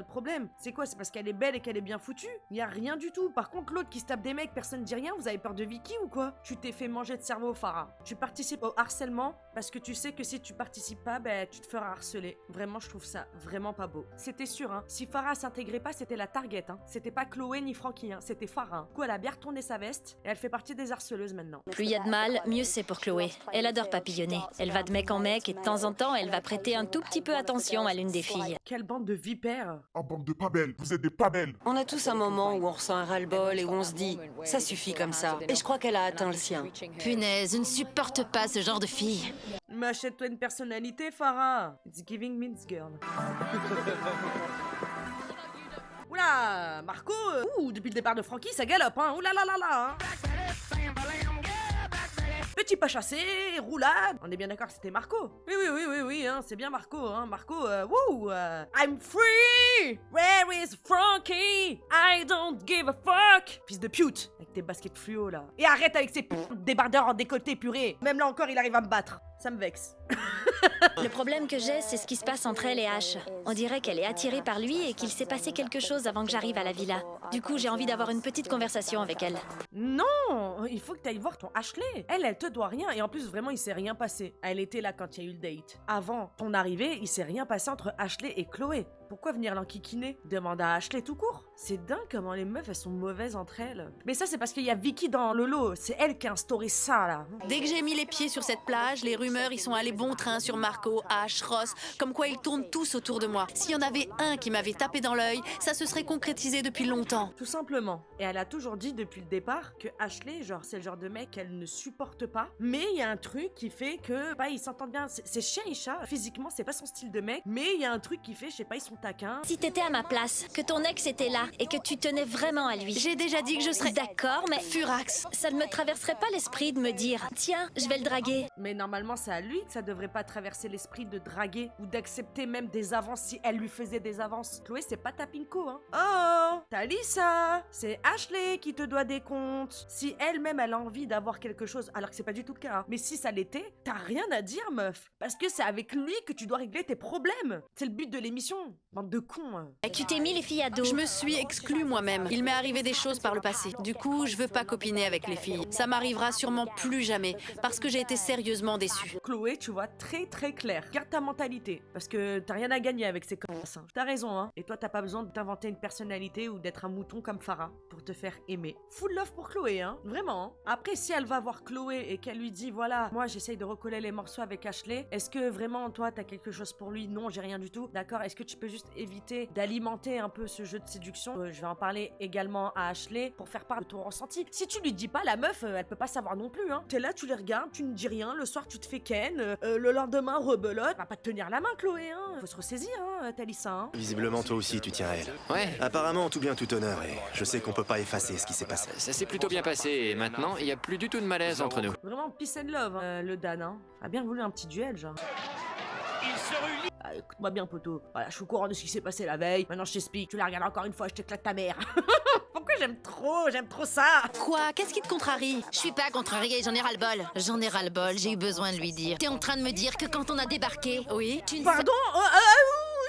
le problème? C'est quoi? C'est parce qu'elle est belle et qu'elle est bien foutue? Y a rien du tout. Par contre l'autre qui se tape des mecs, personne dit rien, vous avez peur de Vicky ou quoi? Tu t'es fait manger de cerveau, Farah. Tu participes au harcèlement parce que tu sais que si tu participes pas, tu te feras harceler. Vraiment, je trouve ça vraiment pas beau. C'était sûr, hein. Si Farah s'intégrait pas, c'était la target, hein. C'était pas Chloé ni Frankie, hein. C'était Farah. Du coup, elle a bien retourné sa veste et elle fait partie des harceleuses maintenant. Plus il y a de mal, mieux c'est pour Chloé. Elle adore papillonner. Elle va de mec en mec et de temps en temps, elle va prêter un tout petit peu attention à l'une des filles. Quelle bande de vipères. Oh, bande de pas belles, vous êtes des pas belles. On a tous un moment où on ressent un ras-le-bol et où on se dit « ça suffit comme ça ». Et je crois qu'elle a atteint le sien. Punaise, je ne supporte pas ce genre de fille. Mais achète-toi une personnalité, Farah. It's giving means girl. Oula, Marco, depuis le départ de Frankie, ça galope, hein. Oula là là là, hein. Petit pas chassé, roulade. On est bien d'accord que c'était Marco. Oui, hein, c'est bien Marco, hein. Marco, I'm free! Where is Frankie? I don't give a fuck! Fils de pute, avec tes baskets fluo là. Et arrête avec ces débardeurs en décolleté purée. Même là encore, il arrive à me battre. Ça me vexe. Le problème que j'ai, c'est ce qui se passe entre elle et Ash. On dirait qu'elle est attirée par lui et qu'il s'est passé quelque chose avant que j'arrive à la villa. Du coup, j'ai envie d'avoir une petite conversation avec elle. Non, il faut que tu ailles voir ton Ashley. Elle te doit rien et en plus vraiment il s'est rien passé. Elle était là quand il y a eu le date. Avant ton arrivée, il s'est rien passé entre Ashley et Chloé. Pourquoi venir l'enquiquiner? Demande à Ashley tout court. C'est dingue comment les meufs elles sont mauvaises entre elles. Mais ça c'est parce qu'il y a Vicky dans le lot. C'est elle qui a instauré ça là. Dès que j'ai mis les pieds sur cette plage, les rumeurs ils sont allés bon train sur Marco, Ash, Ross, comme quoi ils tournent tous autour de moi. S'il y en avait un qui m'avait tapé dans l'œil, ça se serait concrétisé depuis longtemps. Tout simplement. Et elle a toujours dit depuis le départ que Ashley, genre c'est le genre de mec qu'elle ne supporte pas. Mais il y a un truc qui fait que, ils s'entendent bien. C'est chien et chat. Physiquement c'est pas son style de mec. Mais il y a un truc qui fait, je sais pas, ils sont taquins. Si t'étais à ma place, que ton ex était là et que tu tenais vraiment à lui. J'ai déjà dit que je serais d'accord, mais furax. Ça ne me traverserait pas l'esprit de me dire tiens, je vais le draguer. Mais normalement c'est à lui que ça devrait pas traverser l'esprit de draguer ou d'accepter même des avances si elle lui faisait des avances. Chloé c'est pas ta pinko, hein. Oh, Talissa, c'est Ashley qui te doit des comptes. Si elle-même elle a envie d'avoir quelque chose, alors que c'est pas du tout le cas, hein. Mais si ça l'était, t'as rien à dire meuf. Parce que c'est avec lui que tu dois régler tes problèmes. C'est le but de l'émission. Bande de cons. Hein. Et tu t'es mis les filles à dos. Je me suis exclue moi-même. Il m'est arrivé des choses par le passé. Du coup, je veux pas copiner avec les filles. Ça m'arrivera sûrement plus jamais, parce que j'ai été sérieusement déçue. Chloé, tu vois très très clair. Garde ta mentalité, parce que t'as rien à gagner avec ces connasses. Hein. T'as raison, hein. Et toi, t'as pas besoin de t'inventer une personnalité ou d'être un mouton comme Farah pour te faire aimer. Full love pour Chloé, hein. Vraiment. Hein. Après, si elle va voir Chloé et qu'elle lui dit, voilà, moi j'essaye de recoller les morceaux avec Ashley, est-ce que vraiment toi t'as quelque chose pour lui? Non, j'ai rien du tout. D'accord. Est-ce que tu peux juste éviter d'alimenter un peu ce jeu de séduction? Je vais en parler également à Ashley pour faire part de ton ressenti. Si tu lui dis pas, la meuf, elle peut pas savoir non plus, hein. T'es là, tu les regardes, tu ne dis rien, le soir tu te fais ken, le lendemain rebelote. Va pas te tenir la main, Chloé, hein. Faut se ressaisir, Talissa. Hein. Visiblement, toi aussi, tu tiens à elle. Ouais. Apparemment, en tout bien, tout honneur, et je sais qu'on peut pas effacer ce qui s'est passé. Ça s'est plutôt bien passé et maintenant, il n'y a plus du tout de malaise entre nous. Vraiment peace and love, le Dan. Hein. A bien voulu un petit duel, genre. Ah, écoute-moi bien, poteau. Voilà, je suis au courant de ce qui s'est passé la veille. Maintenant, je t'explique. Tu la regardes encore une fois, je t'éclate ta mère. Pourquoi j'aime trop ça. Quoi? Qu'est-ce qui te contrarie? Je suis pas contrariée, j'en ai ras-le-bol. J'en ai ras-le-bol, j'ai eu besoin de lui dire. T'es en train de me dire que quand on a débarqué... Oui? Tu ne Pardon?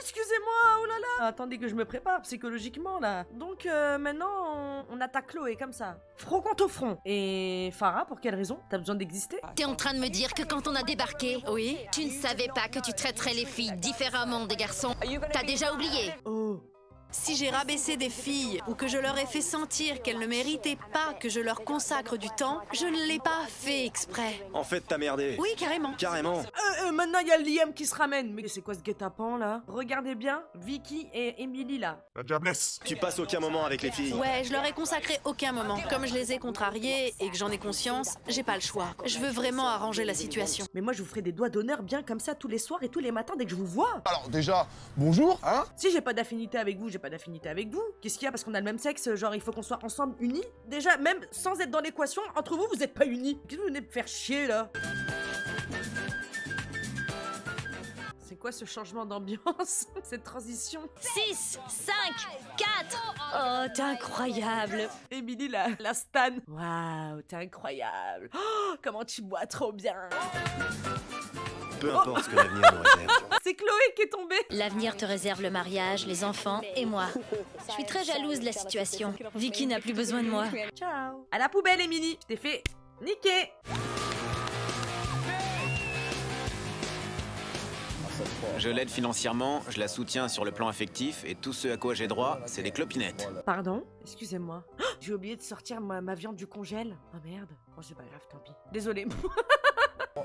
Excusez-moi, oh là là. Attendez que je me prépare psychologiquement, là. Donc, maintenant, on attaque Chloé, comme ça. Front contre front. Et Farah, pour quelle raison? T'as besoin d'exister? T'es en train de me dire que quand on a débarqué... Oui? Tu ne savais pas que tu traiterais les filles différemment des garçons. T'as déjà oublié? Oh. Si j'ai rabaissé des filles ou que je leur ai fait sentir qu'elles ne méritaient pas que je leur consacre du temps, je ne l'ai pas fait exprès. En fait, t'as merdé. Oui, carrément. Carrément. Maintenant, il y a Liam qui se ramène. Mais c'est quoi ce guet-apens, là? Regardez bien, Vicky et Emily, là. La diablesse. Tu passes aucun moment avec les filles. Ouais, je leur ai consacré aucun moment. Comme je les ai contrariées et que j'en ai conscience, j'ai pas le choix. Je veux vraiment arranger la situation. Mais moi, je vous ferai des doigts d'honneur bien comme ça tous les soirs et tous les matins dès que je vous vois. Alors déjà, bonjour, hein? Si j'ai pas d'affinité avec vous, j'ai pas d'affinité avec vous. Qu'est-ce qu'il y a parce qu'on a le même sexe? Genre, il faut qu'on soit ensemble unis? Déjà, même sans être dans l'équation, entre vous, vous êtes pas unis. Qu'est-ce que vous venez me faire chier, là? C'est quoi ce changement d'ambiance? Cette transition? 6, 5, 4. Oh, t'es incroyable. Emily, la stan. Waouh, t'es incroyable. Oh, comment tu bois trop bien. Peu importe ce que l'avenir nous réserve. C'est Chloé qui est tombée. L'avenir te réserve le mariage, les enfants et moi. Je suis très jalouse de la situation. Vicky n'a plus besoin de moi. Ciao. À la poubelle, Emily. Je t'ai fait niquer. Je l'aide financièrement, je la soutiens sur le plan affectif, et tout ce à quoi j'ai droit, c'est des clopinettes. Pardon? Excusez-moi. Oh, j'ai oublié de sortir ma viande du congèle. Oh merde. Oh, c'est pas grave, tant pis. Désolé.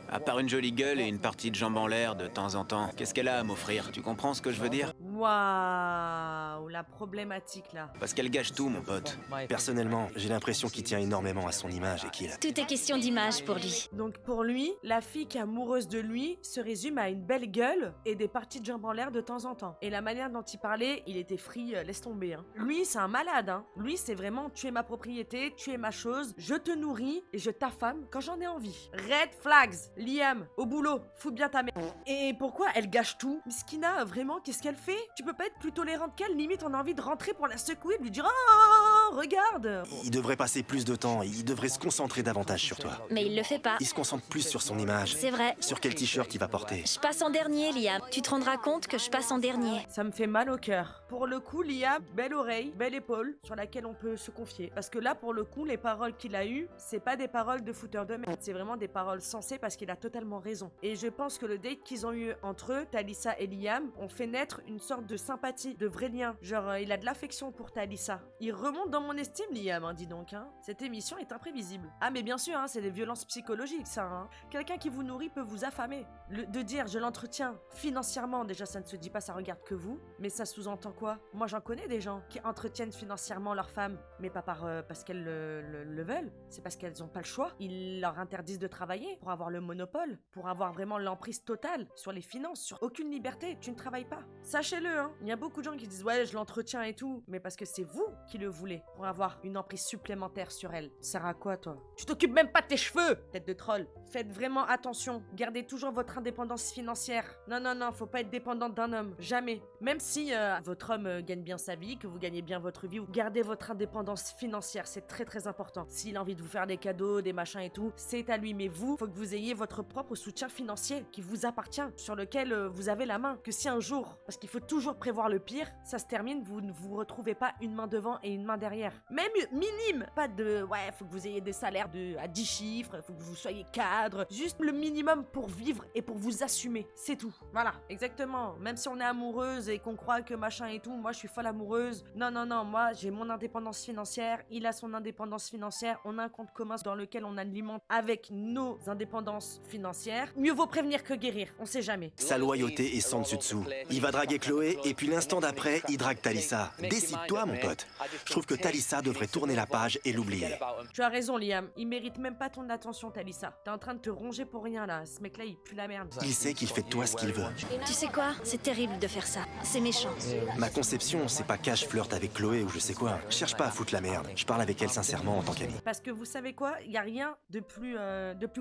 À part une jolie gueule et une partie de jambes en l'air de temps en temps, qu'est-ce qu'elle a à m'offrir? Tu comprends ce que je veux dire? Waouh, la problématique là. Parce qu'elle gâche tout, mon pote. Personnellement, j'ai l'impression qu'il tient énormément à son image et qu'il... Tout est question d'image pour lui. Donc pour lui, la fille qui est amoureuse de lui se résume à une belle gueule et des parties de jambes en l'air de temps en temps. Et la manière dont il parlait, il était free, laisse tomber. Hein. Lui, c'est un malade. Hein. Lui, c'est vraiment tu es ma propriété, tu es ma chose, je te nourris et je t'affame quand j'en ai envie. Red flags. Liam, au boulot, fous bien ta mère. Et pourquoi elle gâche tout? Miskina, vraiment, qu'est-ce qu'elle fait? Tu peux pas être plus tolérante qu'elle? Limite, on a envie de rentrer pour la secouer, de lui dire oh, regarde. Il devrait passer plus de temps, il devrait se concentrer davantage sur toi. Mais il le fait pas. Il se concentre plus sur son image. C'est vrai. Sur quel t-shirt il va porter. Je passe en dernier, Liam. Tu te rendras compte que je passe en dernier. Ça me fait mal au cœur. Pour le coup, Liam, belle oreille, belle épaule, sur laquelle on peut se confier. Parce que là, pour le coup, les paroles qu'il a eues, c'est pas des paroles de fouteur de merde. C'est vraiment des paroles sensées parce qu'il a totalement raison. Et je pense que le date qu'ils ont eu entre eux, Talissa et Liam, ont fait naître une sorte de sympathie, de vrai lien. Genre, il a de l'affection pour Talissa. Il remonte dans mon estime, Liam, hein, dis donc. Hein. Cette émission est imprévisible. Ah, mais bien sûr, hein, c'est des violences psychologiques, ça. Hein. Quelqu'un qui vous nourrit peut vous affamer. De dire, je l'entretiens financièrement, déjà, ça ne se dit pas, ça regarde que vous. Mais ça sous-entend quoi? Moi, j'en connais des gens qui entretiennent financièrement leur femme, mais pas parce qu'elles le veulent. C'est parce qu'elles n'ont pas le choix. Ils leur interdisent de travailler pour avoir le monopole, pour avoir vraiment l'emprise totale sur les finances, sur aucune liberté. Tu ne travailles pas. Sachez-le, hein. Il y a beaucoup de gens qui disent ouais, je l'entretiens et tout, mais parce que c'est vous qui le voulez pour avoir une emprise supplémentaire sur elle. Ça sert à quoi, toi? Tu t'occupes même pas de tes cheveux, tête de troll. Faites vraiment attention. Gardez toujours votre indépendance financière. Non, non, non, faut pas être dépendante d'un homme. Jamais. Même si votre homme gagne bien sa vie, que vous gagnez bien votre vie, gardez votre indépendance financière. C'est très très important. S'il a envie de vous faire des cadeaux, des machins et tout, c'est à lui. Mais vous, faut que vous ayez votre propre soutien financier qui vous appartient, sur lequel vous avez la main. Que si un jour, parce qu'il faut toujours prévoir le pire, ça se termine, vous ne vous retrouvez pas une main devant et une main derrière. Même minime. Pas de ouais, faut que vous ayez des salaires à 10 chiffres, faut que vous soyez cadre. Juste le minimum pour vivre et pour vous assumer. C'est tout. Voilà, exactement. Même si on est amoureuse et qu'on croit que machin et tout, moi je suis folle amoureuse. Non, non, non, moi j'ai mon indépendance financière, il a son indépendance financière, on a un compte commun dans lequel on alimente avec nos indépendances financières. Mieux vaut prévenir que guérir, on sait jamais. Sa loyauté est sans dessus-dessous. Il va draguer Chloé et puis l'instant d'après, il drague Talissa. Décide-toi, mon pote. Je trouve que Talissa devrait tourner la page et l'oublier. Tu as raison, Liam. Il mérite même pas ton attention, Talissa. T'es en train de te ronger pour rien, là. Ce mec-là, il pue la merde. Il sait qu'il fait de toi ce qu'il veut. Tu sais quoi? C'est terrible de faire ça. C'est méchant. Ma conception, c'est pas qu'Ash flirte avec Chloé ou je sais quoi. Je cherche pas à foutre la merde. Je parle avec elle sincèrement en tant qu'ami. Parce que vous savez quoi? Il y a rien de plus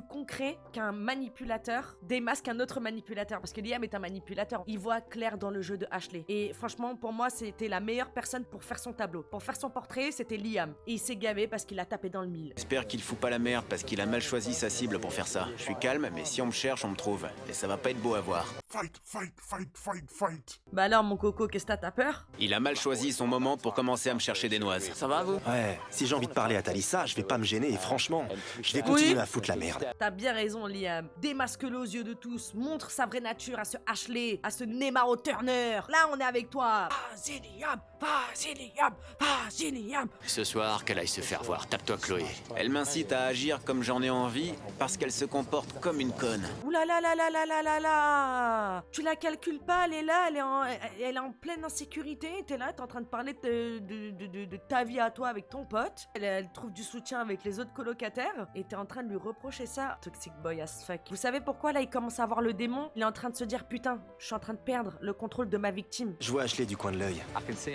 concret qu'un manipulateur démasque un autre manipulateur. Parce que Liam est un manipulateur. Il voit clair dans le jeu de Ashley. Et franchement, pour moi, c'était la meilleure personne pour faire son tableau. Pour faire son portrait, c'était Liam. Et il s'est gavé parce qu'il a tapé dans le mille. J'espère qu'il fout pas la merde parce qu'il a mal choisi sa cible pour faire ça. Je suis calme, mais si on me cherche, on me trouve. Et ça va pas être beau à voir. Fight, fight, fight, fight, fight. Bah alors, mon coco, qu'est-ce que t'as peur? Il a mal choisi son moment pour commencer à me chercher des noises. Ça va, vous? Ouais, si j'ai envie de parler à Talissa, je vais pas me gêner et franchement, je vais continuer à foutre la merde. T'as bien raison, Liam. Démasque-le aux yeux de tous. Montre sa vraie nature à ce Ashley, à ce Nemaro Turner. Là, on est avec toi. Vas-y, Liam. Vas-y, Liam. Vas-y, Liam. Ce soir, qu'elle aille se faire voir. Tape-toi, Chloé. Elle m'incite à agir comme j'en ai envie parce qu'elle se comporte comme une conne. Ouh là là là là là là là là. Tu la calcules pas, elle est là, elle est en pleine insécurité. T'es là, t'es en train de parler de ta vie à toi avec ton pote. Elle trouve du soutien avec les autres colocataires et t'es en train de lui reprocher ça. Toxic boy as fuck. Vous savez pourquoi là il commence à voir le démon? Il est en train de se dire putain, je suis en train de perdre le contrôle de ma victime. Je vois Ashley du coin de l'œil.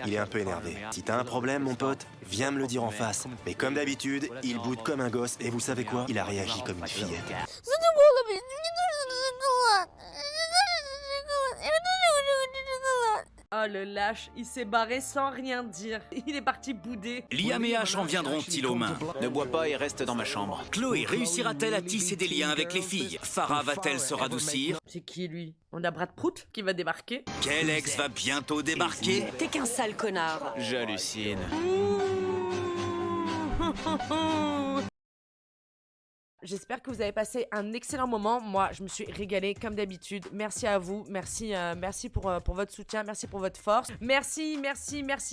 Il est un peu énervé. Si t'as un problème, mon pote, viens me le dire en face. Mais comme d'habitude, il boude comme un gosse et vous savez quoi? Il a réagi comme une fillette. Oh le lâche, il s'est barré sans rien dire. Il est parti bouder. Liam et Ash en viendront-ils aux mains? Ne bois pas et reste dans ma chambre. Chloé réussira-t-elle à tisser des liens avec les filles? Farah va-t-elle se radoucir? C'est qui lui? On a Brad Prout qui va débarquer. Quel ex va bientôt débarquer? T'es qu'un sale connard. J'hallucine. J'espère que vous avez passé un excellent moment. Moi, je me suis régalée comme d'habitude. Merci à vous. Merci pour votre soutien. Merci pour votre force. Merci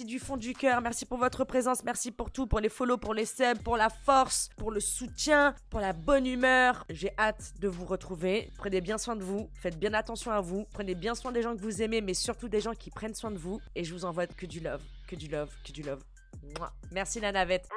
du fond du cœur. Merci pour votre présence. Merci pour tout. Pour les follow, pour les subs, pour la force, pour le soutien, pour la bonne humeur. J'ai hâte de vous retrouver. Prenez bien soin de vous. Faites bien attention à vous. Prenez bien soin des gens que vous aimez, mais surtout des gens qui prennent soin de vous. Et je vous envoie que du love. Que du love. Que du love. Mouah. Merci la navette.